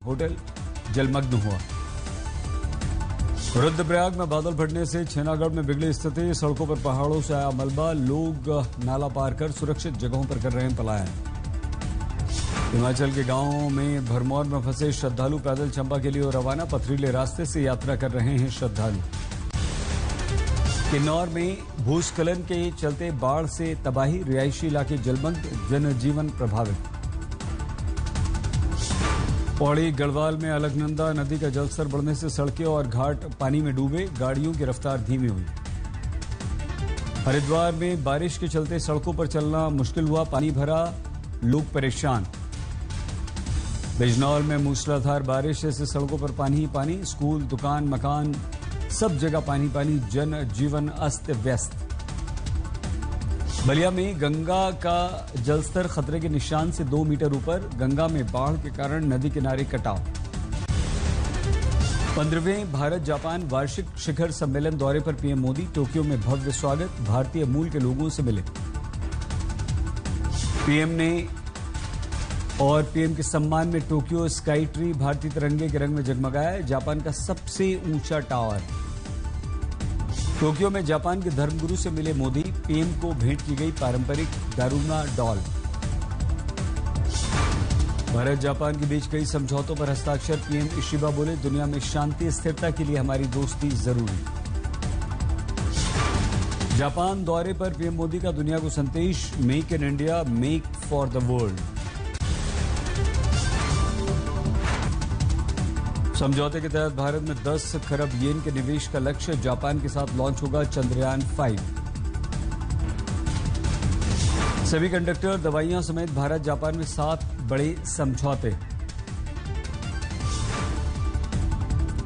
Hotel जलमग्न हुआ। रुद्रप्रयाग में बादल फटने से छेनागढ़ में बिगड़ी स्थिति। सड़कों पर पहाड़ों से आया मलबा। लोग नाला पार कर सुरक्षित जगहों पर कर रहे हैं पलायन। हिमाचल के गांवों में भरमौर में फंसे श्रद्धालु पैदल चंबा के लिए रवाना। पथरीले रास्ते से यात्रा कर रहे हैं श्रद्धालु। किन्नौर में भूस्खलन के चलते बाढ़ से तबाही। रिहायशी इलाके जलमग्न, जनजीवन प्रभावित। पौड़ी गढ़वाल में अलकनंदा नदी का जलस्तर बढ़ने से सड़कें और घाट पानी में डूबे। गाड़ियों की रफ्तार धीमी हुई। हरिद्वार में बारिश के चलते सड़कों पर चलना मुश्किल हुआ। पानी भरा, लोग परेशान। बिजनौर में मूसलाधार बारिश से सड़कों पर पानी ही पानी। स्कूल, दुकान, मकान, सब जगह पानी पानी। जनजीवन अस्त व्यस्त। बलिया में गंगा का जलस्तर खतरे के निशान से 2 मीटर ऊपर। गंगा में बाढ़ के कारण नदी किनारे कटाव। 15वें भारत जापान वार्षिक शिखर सम्मेलन दौरे पर पीएम मोदी। टोक्यो में भव्य स्वागत। भारतीय मूल के लोगों से मिले पीएम ने। और पीएम के सम्मान में टोक्यो स्काई ट्री भारतीय तिरंगे के रंग में जगमगाया। जापान का सबसे ऊंचा टावर। टोक्यो में जापान के धर्मगुरु से मिले मोदी। पीएम को भेंट की गई पारंपरिक दारुना डॉल। भारत जापान के बीच कई समझौतों पर हस्ताक्षर। पीएम इशिबा बोले, दुनिया में शांति स्थिरता के लिए हमारी दोस्ती जरूरी। जापान दौरे पर पीएम मोदी का दुनिया को संदेश। Make in India, make for the world. समझौते के तहत भारत में 10 खरब येन के निवेश का लक्ष्य। जापान के साथ लॉन्च होगा चंद्रयान 5। सेमीकंडक्टर, दवाइयां समेत भारत जापान में 7 बड़े समझौते।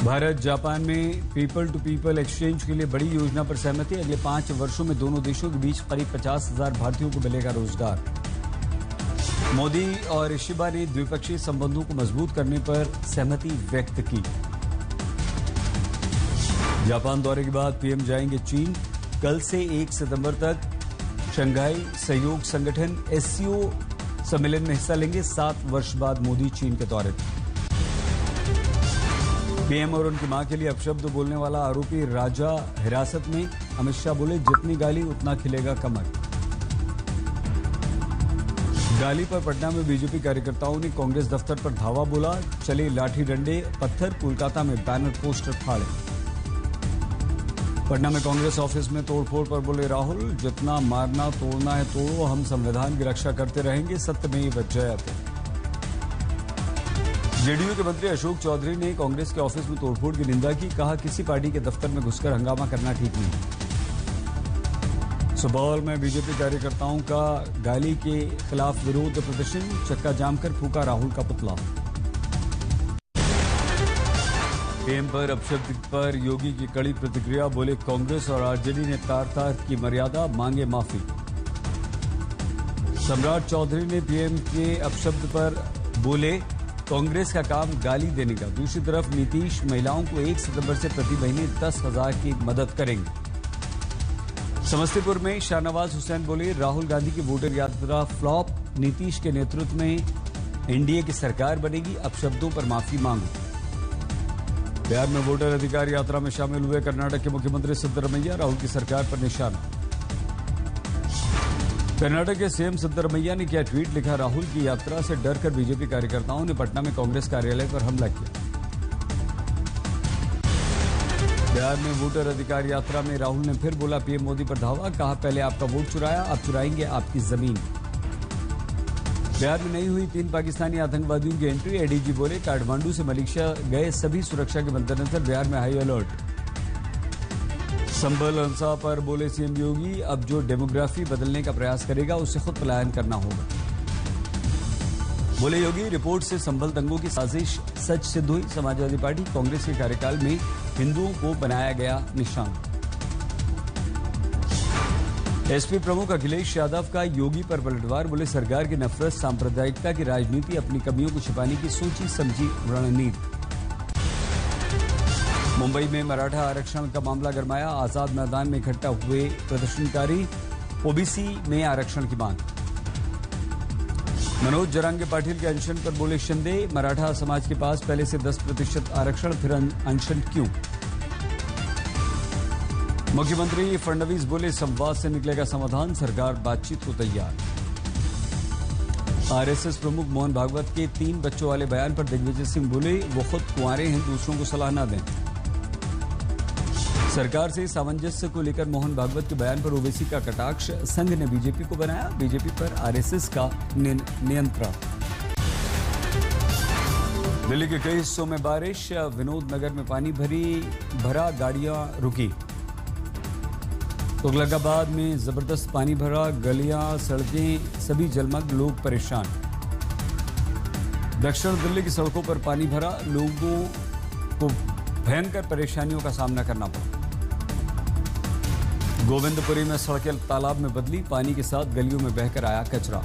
भारत जापान में पीपल टू पीपल एक्सचेंज के लिए बड़ी योजना पर सहमति। अगले 5 वर्षों में दोनों देशों के बीच करीब 50,000 भारतीयों को मिलेगा रोजगार। मोदी और इशिबा ने द्विपक्षीय संबंधों को मजबूत करने पर सहमति व्यक्त की। जापान दौरे के बाद पीएम जाएंगे चीन। कल से 1 सितंबर तक शंघाई सहयोग संगठन SCO सम्मेलन में हिस्सा लेंगे। 7 वर्ष बाद मोदी चीन के दौरे पर। पीएम और उनकी मां के लिए अपशब्द बोलने वाला आरोपी राजा हिरासत में। अमित शाह बोले, जितनी गाली उतना खिलेगा कमर। गाली पर पटना में बीजेपी कार्यकर्ताओं ने कांग्रेस दफ्तर पर धावा बोला। चले लाठी डंडे पत्थर। कोलकाता में बैनर पोस्टर फाड़े। पटना में कांग्रेस ऑफिस में तोड़फोड़ पर बोले राहुल, जितना मारना तोड़ना है तोड़ो, हम संविधान की रक्षा करते रहेंगे। सत्यमेव जयते। जेडीयू के मंत्री अशोक चौधरी ने कांग्रेस के ऑफिस में तोड़फोड़ की निंदा की। कहा, किसी पार्टी के दफ्तर में घुसकर हंगामा करना ठीक नहीं। सुपौल में बीजेपी कार्यकर्ताओं का गाली के खिलाफ विरोध प्रदर्शन। चक्का जाम कर फूका राहुल का पुतला। पीएम पर अपशब्द पर योगी की कड़ी प्रतिक्रिया। बोले, कांग्रेस और आरजेडी ने तार-तार की मर्यादा, मांगे माफी। सम्राट चौधरी ने पीएम के अपशब्द पर बोले, कांग्रेस का काम गाली देने का। दूसरी तरफ नीतीश महिलाओं को 1 सितंबर से प्रति महीने 10,000 की मदद करेंगे। समस्तीपुर में शाहनवाज हुसैन बोले, राहुल गांधी की वोटर यात्रा फ्लॉप। नीतीश के नेतृत्व में एनडीए की सरकार बनेगी। अपशब्दों पर माफी मांगो। बिहार में वोटर अधिकार यात्रा में शामिल हुए कर्नाटक के मुख्यमंत्री सिद्धरमैया। राहुल की सरकार पर निशाना। कर्नाटक के सीएम सिद्धरमैया ने किया ट्वीट। लिखा, राहुल की यात्रा से डरकर बीजेपी कार्यकर्ताओं ने पटना में कांग्रेस कार्यालय पर हमला किया। बिहार में वोटर अधिकार यात्रा में राहुल ने फिर बोला पीएम मोदी पर धावा। कहा, पहले आपका वोट चुराया, अब चुराएंगे आपकी जमीन। बिहार में नहीं हुई 3 पाकिस्तानी आतंकवादियों की एंट्री। एडीजी बोले, काठमांडू से मलेशिया गए सभी सुरक्षा के मद्देनजर बिहार में हाई अलर्ट। संभल हिंसा पर बोले सीएम योगी, अब जो डेमोग्राफी बदलने का प्रयास करेगा उसे खुद पलायन करना होगा। बोले योगी, रिपोर्ट से संभल दंगों की साजिश सच सिद्ध हुई। समाजवादी पार्टी कांग्रेस के कार्यकाल में हिंदुओं को बनाया गया निशान। एसपी प्रमुख अखिलेश यादव का योगी पर पलटवार। बोले, सरकार की नफरत, सांप्रदायिकता की राजनीति, अपनी कमियों को छिपाने की सोची समझी रणनीति। मुंबई में मराठा आरक्षण का मामला गरमाया। आजाद मैदान में इकट्ठा हुए प्रदर्शनकारी। ओबीसी में आरक्षण की मांग। मनोज जरांगे पाटिल के अनशन पर बोले शिंदे, मराठा समाज के पास पहले से 10% आरक्षण, फिर अनशन क्यों? मुख्यमंत्री फडणवीस बोले संवाद से निकलेगा समाधान, सरकार बातचीत को तैयार। आरएसएस प्रमुख मोहन भागवत के 3 बच्चों वाले बयान पर दिग्विजय सिंह बोले वो खुद कुंवारे हैं, दूसरों को सलाह न दें। सरकार से सामंजस्य को लेकर मोहन भागवत के बयान पर ओवैसी का कटाक्ष, संघ ने बीजेपी को बनाया, बीजेपी पर आरएसएस का नियंत्रण। दिल्ली के कई हिस्सों में बारिश, विनोद नगर में पानी भरा, गाड़ियां रुकी। तुगलकाबाद में जबरदस्त पानी भरा, गलियां सड़कें सभी जलमग्न, लोग परेशान। दक्षिण दिल्ली की सड़कों पर पानी भरा, लोगों को भयंकर परेशानियों का सामना करना पड़ा। गोविंदपुरी में सड़कें तालाब में बदली, पानी के साथ गलियों में बहकर आया कचरा।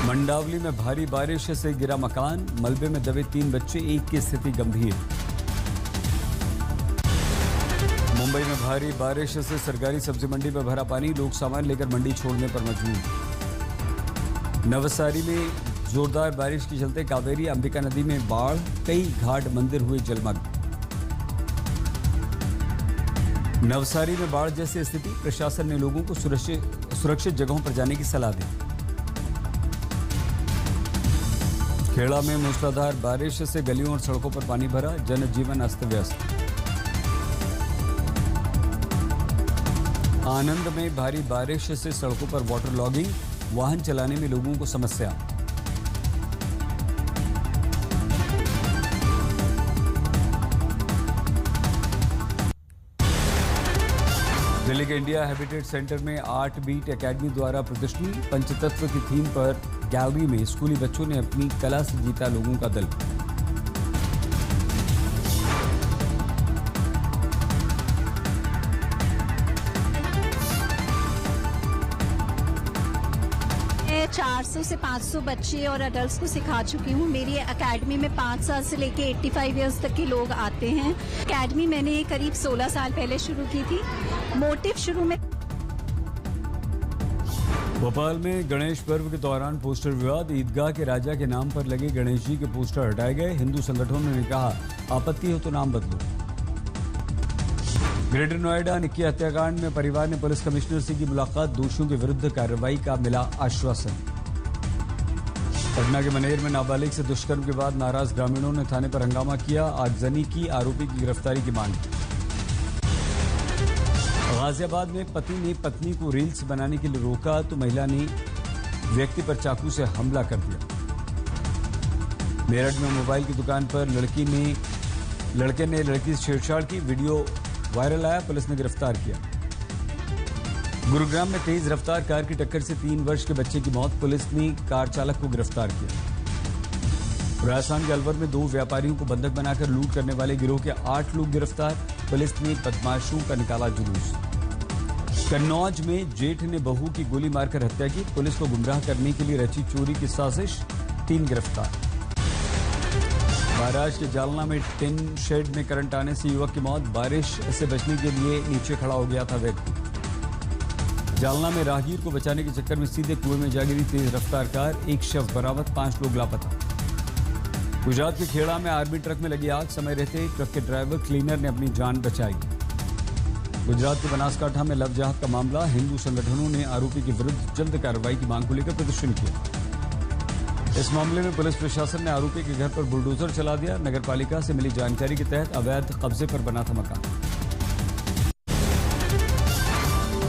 मंडावली में भारी बारिश से गिरा मकान, मलबे में दबे 3 बच्चे, एक की स्थिति गंभीर। मुंबई में भारी बारिश से सरकारी सब्जी मंडी में भरा पानी, लोग सामान लेकर मंडी छोड़ने पर मजबूर। नवसारी में जोरदार बारिश के चलते कावेरी अंबिका नदी में बाढ़, कई घाट मंदिर हुए जलमग्न। नवसारी में बाढ़ जैसी स्थिति, प्रशासन ने लोगों को सुरक्षित जगहों पर जाने की सलाह दी। खेड़ा में मूसलाधार बारिश से गलियों और सड़कों पर पानी भरा, जनजीवन अस्त व्यस्त। आनंद में भारी बारिश से सड़कों पर वाटर लॉगिंग, वाहन चलाने में लोगों को समस्या। दिल्ली के इंडिया हैबिटेट सेंटर में आर्ट बीट एकेडमी द्वारा प्रदर्शनी, पंचतत्व की थीम पर गैलरी में स्कूली बच्चों ने अपनी कला से जीता लोगों का दिल। मैं 400 से 500 बच्चे और अडल्ट्स को सिखा चुकी हूँ। मेरी एकेडमी में 5 साल से लेके 85 इयर्स तक के लोग आते हैं। एकेडमी मैंने करीब 16 साल पहले शुरू की थी। मोटिव शुरू में भोपाल में गणेश पर्व के दौरान पोस्टर विवाद, ईदगाह के राजा के नाम पर लगे गणेश जी के पोस्टर हटाए गए। हिंदू संगठनों ने कहा आपत्ति हो तो नाम बदलो। ग्रेटर नोएडा निक्की हत्याकांड में परिवार ने पुलिस कमिश्नर से की मुलाकात, दोषियों के विरुद्ध कार्रवाई का मिला आश्वासन। पटना के मनेर में नाबालिग से दुष्कर्म के बाद नाराज ग्रामीणों ने थाने पर हंगामा किया, आगजनी की, आरोपी की गिरफ्तारी की मांग। गाजियाबाद में पति ने पत्नी को रील्स बनाने के लिए रोका तो महिला ने व्यक्ति पर चाकू से हमला कर दिया। मेरठ में मोबाइल की दुकान पर लड़के ने लड़की से छेड़छाड़ की, वीडियो वायरल आया, पुलिस ने गिरफ्तार किया। गुरुग्राम में तेज रफ्तार कार की टक्कर से 3 वर्ष के बच्चे की मौत, पुलिस ने कार चालक को गिरफ्तार किया। राजस्थान के अलवर में 2 व्यापारियों को बंधक बनाकर लूट करने वाले गिरोह के 8 लोग गिरफ्तार, पुलिस ने बदमाशों का निकाला जुलूस। कन्नौज में जेठ ने बहू की गोली मारकर हत्या की, पुलिस को गुमराह करने के लिए रची चोरी की साजिश, 3 गिरफ्तार। महाराष्ट्र के जालना में टिन शेड में करंट आने से युवक की मौत, बारिश से बचने के लिए नीचे खड़ा हो गया था व्यक्ति। जालना में राहगीर को बचाने के चक्कर में सीधे कुएं में जा गिरी तेज रफ्तार कार, 1 शव बरामद, 5 लोग लापता। गुजरात के खेड़ा में आर्मी ट्रक में लगी आग, समय रहते ट्रक के ड्राइवर क्लीनर ने अपनी जान बचाई। गुजरात के बनासकांठा में लव जिहाद का मामला, हिंदू संगठनों ने आरोपी के विरुद्ध जल्द कार्रवाई की मांग को लेकर प्रदर्शन किया। इस मामले में पुलिस प्रशासन ने आरोपी के घर पर बुलडोजर चला दिया, नगरपालिका से मिली जानकारी के तहत अवैध कब्जे पर बना था मकान।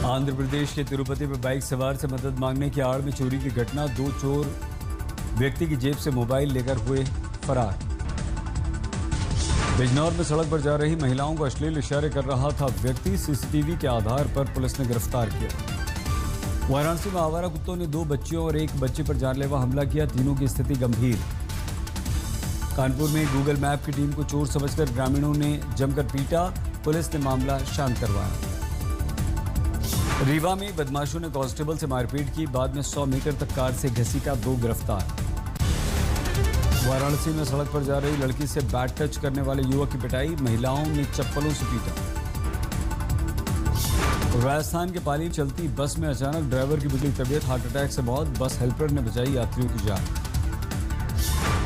आंध्र प्रदेश के तिरुपति में बाइक सवार से मदद मांगने की आड़ में चोरी की घटना, 2 चोर व्यक्ति की जेब से मोबाइल लेकर हुए फरार। बिजनौर में सड़क पर जा रही महिलाओं को अश्लील इशारे कर रहा था व्यक्ति, सीसीटीवी के आधार पर पुलिस ने गिरफ्तार किया। वाराणसी में आवारा कुत्तों ने 2 बच्चियों और 1 बच्चे पर जानलेवा हमला किया, तीनों की स्थिति गंभीर। कानपुर में गूगल मैप की टीम को चोर समझकर ग्रामीणों ने जमकर पीटा, पुलिस ने मामला शांत करवाया। रीवा में बदमाशों ने कांस्टेबल से मारपीट की, बाद में 100 मीटर तक कार से घसीटा, 2 गिरफ्तार। वाराणसी में सड़क पर जा रही लड़की से बैड टच करने वाले युवक की पिटाई, महिलाओं ने चप्पलों से पीटा। राजस्थान के पाली चलती बस में अचानक ड्राइवर की बिगड़ी तबीयत, हार्ट अटैक से मौत। बस हेल्पर ने बचाई यात्रियों की जान।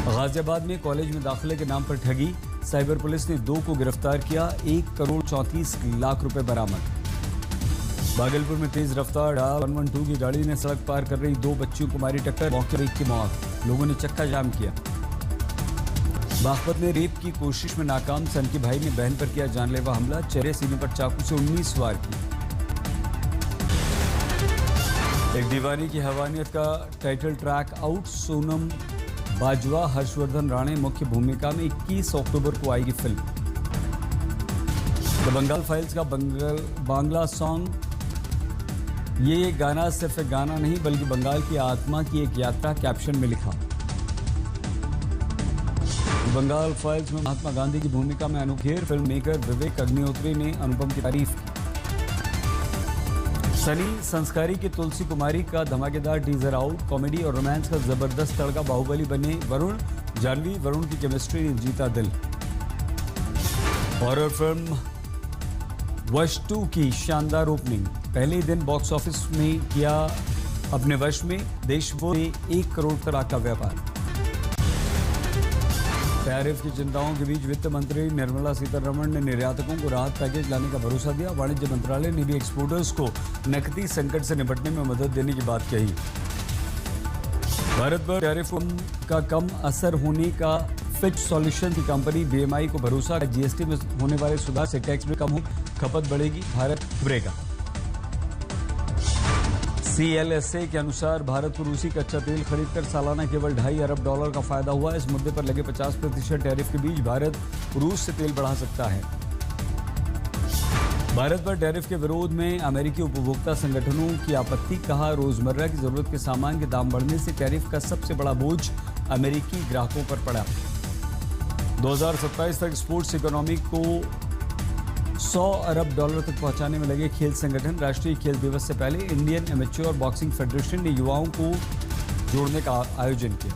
गाजियाबाद में कॉलेज में दाखिले के नाम पर ठगी, साइबर पुलिस ने 2 को गिरफ्तार किया। 1,34,00,000 रुपए बरामद। भागलपुर में तेज रफ्तार 112 की गाड़ी ने सड़क पार कर रही 2 बच्चियों को मारी टक्कर, मौके पर एक की मौत। लोगों ने चक्का जाम किया। बागपत में रेप की कोशिश में नाकाम, सनकी भाई ने बहन पर किया जानलेवा हमला, चेहरे सीने पर चाकू से 19 वार किए। एक दीवानी की हैवानियत का title track out, Sonam Bajwa Harshvardhan Rane मुख्य भूमिका में। 21 अक्टूबर को आएगी फिल्म। द बंगाल फाइल्स का बांग्ला सॉन्ग, ये गाना सिर्फ एक गाना नहीं बल्कि बंगाल की आत्मा की एक यात्रा, कैप्शन में लिखा। बंगाल फाइल्स में महात्मा गांधी की भूमिका में अनुभव, फिल्म मेकर विवेक अग्निहोत्री ने अनुपम की तारीफ की। सनी संस्कारी की तुलसी कुमारी का धमाकेदार टीजर आउट, कॉमेडी और रोमांस का जबरदस्त तड़का, बाहुबली बने वरुण, जानवी वरुण की केमिस्ट्री ने जीता दिल। हॉरर फिल्म वश 2 की शानदार ओपनिंग, पहले दिन बॉक्स ऑफिस में किया अपने वश में, देश में 1 करोड़ तक का व्यापार। टैरिफ की चिंताओं के बीच वित्त मंत्री निर्मला सीतारमण ने निर्यातकों को राहत पैकेज लाने का भरोसा दिया। वाणिज्य मंत्रालय ने भी एक्सपोर्टर्स को नकदी संकट से निपटने में मदद देने की बात कही। भारत पर टैरिफ का कम असर होने का फिच सॉल्यूशन की कंपनी BMI को भरोसा, जीएसटी में होने वाले सुधार से टैक्स भी कम हो, खपत बढ़ेगी, भारत उभरेगा। CLSA के अनुसार भारत को रूसी कच्चा तेल खरीदकर सालाना केवल $2.5 अरब का फायदा हुआ। इस मुद्दे पर लगे 50% टैरिफ के बीच भारत रूस से तेल बढ़ा सकता है। भारत पर टैरिफ के विरोध में अमेरिकी उपभोक्ता संगठनों की आपत्ति, कहा रोजमर्रा की जरूरत के सामान के दाम बढ़ने से टैरिफ का सबसे बड़ा बोझ अमेरिकी ग्राहकों पर पड़ा। 2027 तक स्पोर्ट्स इकोनॉमी को $100 अरब तक पहुंचाने में लगे खेल संगठन। राष्ट्रीय खेल दिवस से पहले इंडियन एमेच्योर बॉक्सिंग फेडरेशन ने युवाओं को जोड़ने का आयोजन किया।